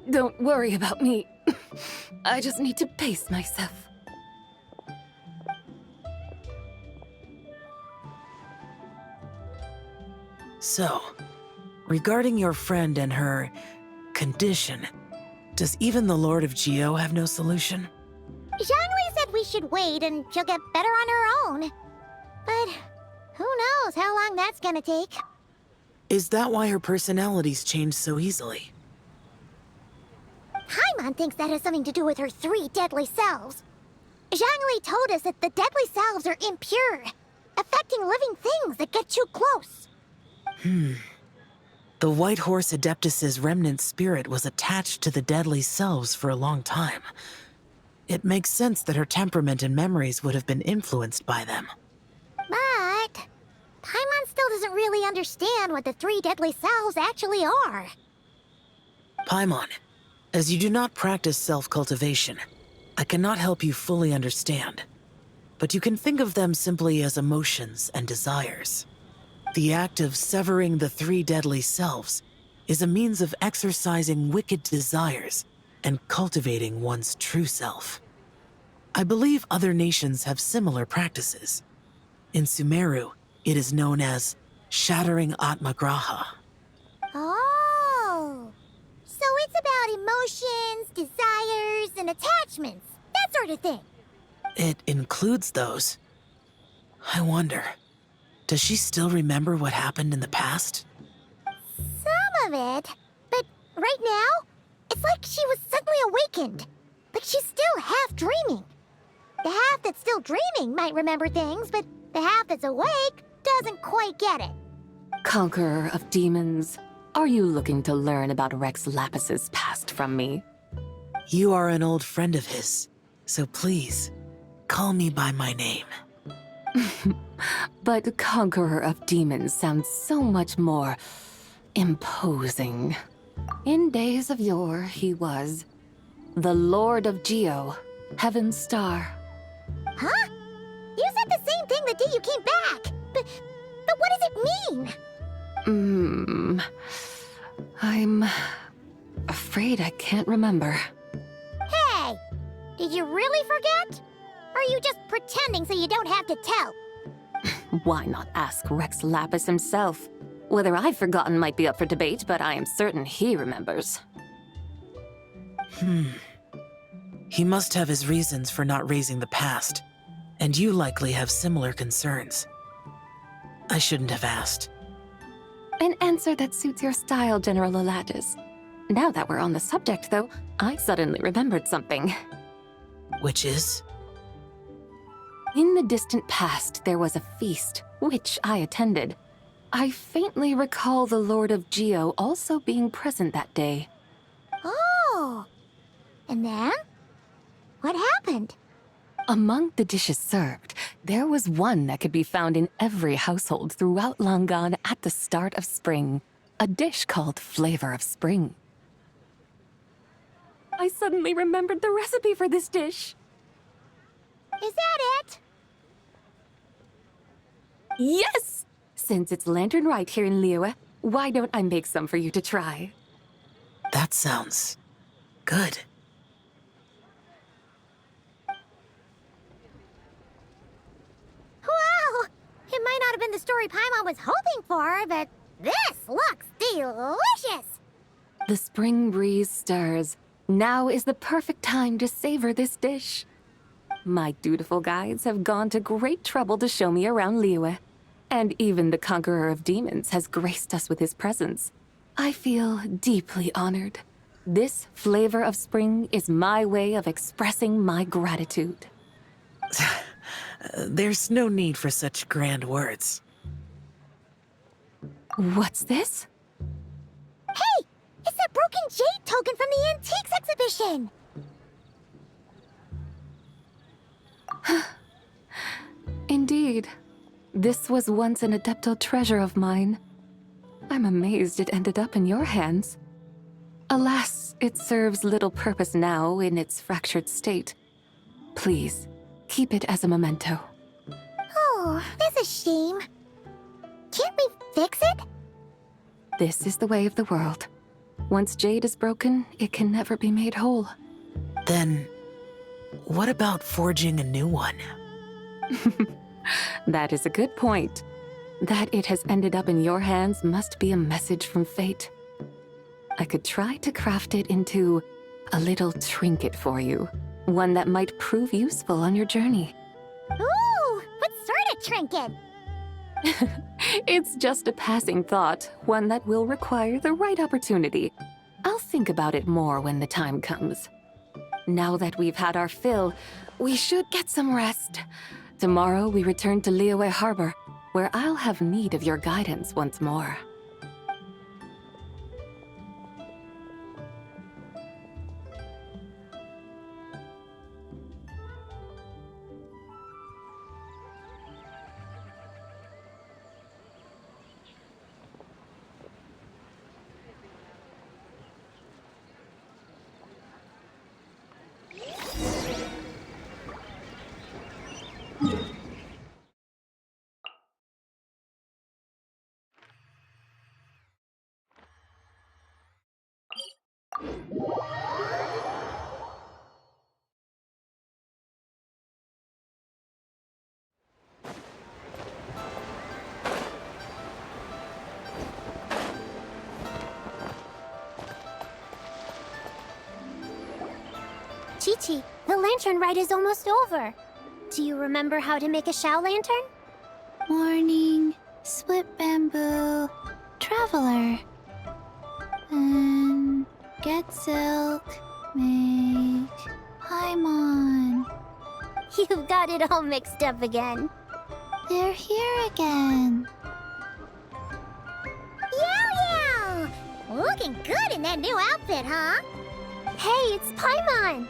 Don't worry about me. I just need to pace myself. So, regarding your friend and her condition, does even the Lord of Geo have no solution? Zhongli said we should wait and she'll get better on her own. But who knows how long that's gonna take. Is that why her personalities change so easily? Paimon thinks that has something to do with her 3 deadly selves. Zhongli told us that the deadly selves are impure, affecting living things that get too close. The White Horse Adeptus's remnant spirit was attached to the deadly selves for a long time. It makes sense that her temperament and memories would have been influenced by them. But Paimon still doesn't really understand what the 3 deadly selves actually are. Paimon, as you do not practice self-cultivation, I cannot help you fully understand. But you can think of them simply as emotions and desires. The act of severing the 3 deadly selves is a means of exercising wicked desires and cultivating one's true self. I believe other nations have similar practices. In Sumeru, it is known as shattering Atmagraha. Oh, so it's about emotions, desires, and attachments, that sort of thing. It includes those. I wonder, does she still remember what happened in the past? Some of it, but right now, it's like she was suddenly awakened. Like she's still half dreaming. The half that's still dreaming might remember things, but the half that's awake doesn't quite get it. Conqueror of demons, are you looking to learn about Rex Lapis's past from me? You are an old friend of his, so please, call me by my name. But Conqueror of Demons sounds so much more imposing. In days of yore, he was the Lord of Geo, Heaven's Star. Huh? You said the same thing the day you came back. But what does it mean? I'm afraid I can't remember. Hey, did you really forget? Or are you just pretending so you don't have to tell? Why not ask Rex Lapis himself? Whether I've forgotten might be up for debate, but I am certain he remembers. He must have his reasons for not raising the past, and you likely have similar concerns. I shouldn't have asked. An answer that suits your style, General Elatis. Now that we're on the subject, though, I suddenly remembered something. Which is? In the distant past, there was a feast, which I attended. I faintly recall the Lord of Geo also being present that day. Oh, and then? What happened? Among the dishes served, there was one that could be found in every household throughout Langan at the start of spring. A dish called Flavor of Spring. I suddenly remembered the recipe for this dish. Is that it? Yes! Since it's Lanternlit here in Liyue, why don't I make some for you to try? That sounds good. Wow! It might not have been the story Paimon was hoping for, but this looks delicious! The spring breeze stirs. Now is the perfect time to savor this dish. My dutiful guides have gone to great trouble to show me around Liyue. And even the conqueror of demons has graced us with his presence. I feel deeply honored. This flavor of spring is my way of expressing my gratitude. There's no need for such grand words. What's this? Hey! It's that broken jade token from the antiques exhibition! Indeed. This was once an Adepto treasure of mine. I'm amazed it ended up in your hands. Alas, it serves little purpose now in its fractured state. Please, keep it as a memento. Oh, that's a shame. Can't we fix it? This is the way of the world. Once jade is broken, it can never be made whole. Then, what about forging a new one? That is a good point. That it has ended up in your hands must be a message from fate. I could try to craft it into a little trinket for you. One that might prove useful on your journey. Ooh, what sort of trinket? It's just a passing thought, one that will require the right opportunity. I'll think about it more when the time comes. Now that we've had our fill, we should get some rest. Tomorrow we return to Liyue Harbor, where I'll have need of your guidance once more. Chi-Chi, the lantern rite is almost over. Do you remember how to make a Shao lantern? Morning, split bamboo, traveler. And get silk, make Paimon. You've got it all mixed up again. They're here again. Yow! Looking good in that new outfit, huh? Hey, it's Paimon!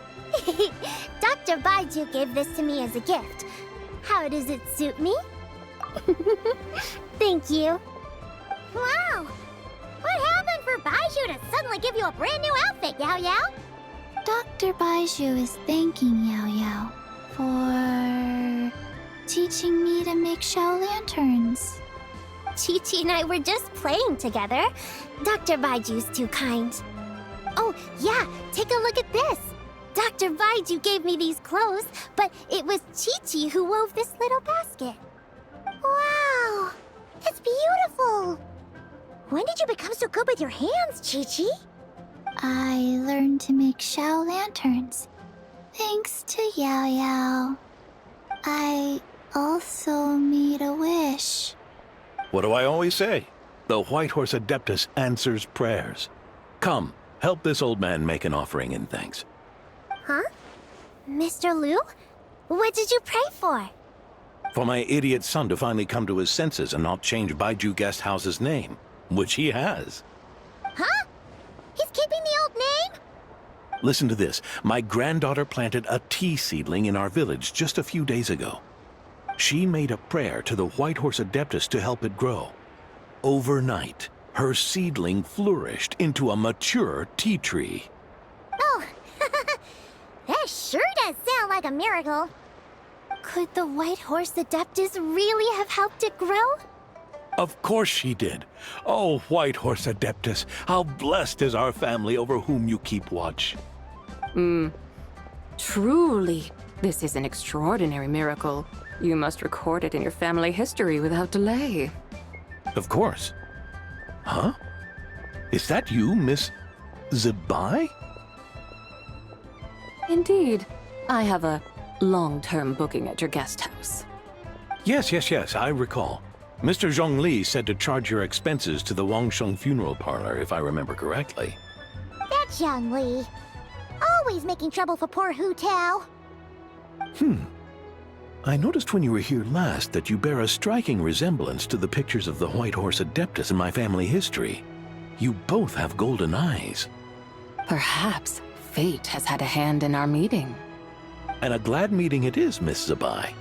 Dr. Baiju gave this to me as a gift. How does it suit me? Thank you. Wow! What happened for Baiju to suddenly give you a brand new outfit, Yao Yao? Dr. Baiju is thanking Yao Yao for teaching me to make Shao lanterns. Chi-Chi and I were just playing together. Dr. Baiju's too kind. Oh, yeah, take a look at this. Dr. Baiju gave me these clothes, but it was Chi-Chi who wove this little basket. Wow, that's beautiful. When did you become so good with your hands, Chi-Chi? I learned to make Shao lanterns, thanks to Yao Yao. I also made a wish. What do I always say? The White Horse Adeptus answers prayers. Come, help this old man make an offering in thanks. Huh? Mr. Liu? What did you pray for? For my idiot son to finally come to his senses and not change Baiju Guest House's name, which he has. Huh? He's keeping the old name? Listen to this. My granddaughter planted a tea seedling in our village just a few days ago. She made a prayer to the White Horse Adeptus to help it grow. Overnight, her seedling flourished into a mature tea tree. Oh, that sure does sound like a miracle. Could the White Horse Adeptus really have helped it grow? Of course she did. Oh, White Horse Adeptus, how blessed is our family over whom you keep watch. Truly, this is an extraordinary miracle. You must record it in your family history without delay. Of course. Huh? Is that you, Miss Zabai? Indeed. I have a long-term booking at your guest house. Yes, I recall. Mr. Zhongli said to charge your expenses to the Wangsheng funeral parlor, if I remember correctly. That's Young Lee. Always making trouble for poor Hu Tao. I noticed when you were here last that you bear a striking resemblance to the pictures of the White Horse Adeptus in my family history. You both have golden eyes. Perhaps fate has had a hand in our meeting. And a glad meeting it is, Miss Zabai.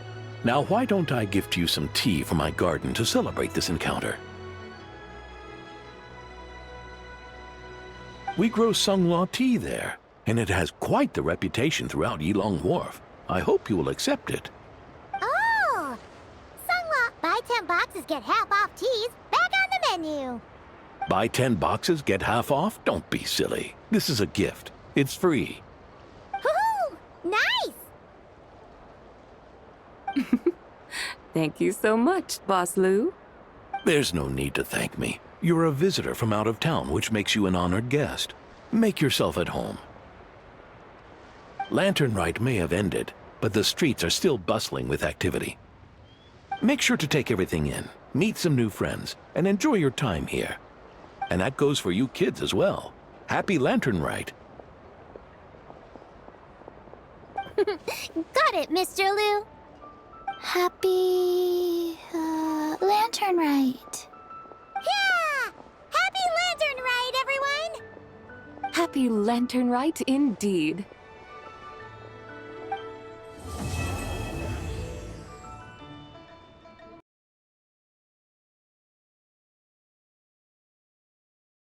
Now, why don't I gift you some tea from my garden to celebrate this encounter? We grow Sunghua tea there, and it has quite the reputation throughout Yilong Wharf. I hope you will accept it. Oh! Sunghua, buy 10 boxes, get half off teas. Back on the menu. Buy 10 boxes, get half off? Don't be silly. This is a gift. It's free. Woohoo! Nice! Thank you so much, Boss Lu. There's no need to thank me. You're a visitor from out of town, which makes you an honored guest. Make yourself at home. Lanternlit may have ended, but the streets are still bustling with activity. Make sure to take everything in, meet some new friends, and enjoy your time here. And that goes for you kids as well. Happy Lanternlit. Got it, Mr. Lu. Happy... Lanternlit. Yeah! Happy Lanternlit, everyone! Happy Lanternlit indeed.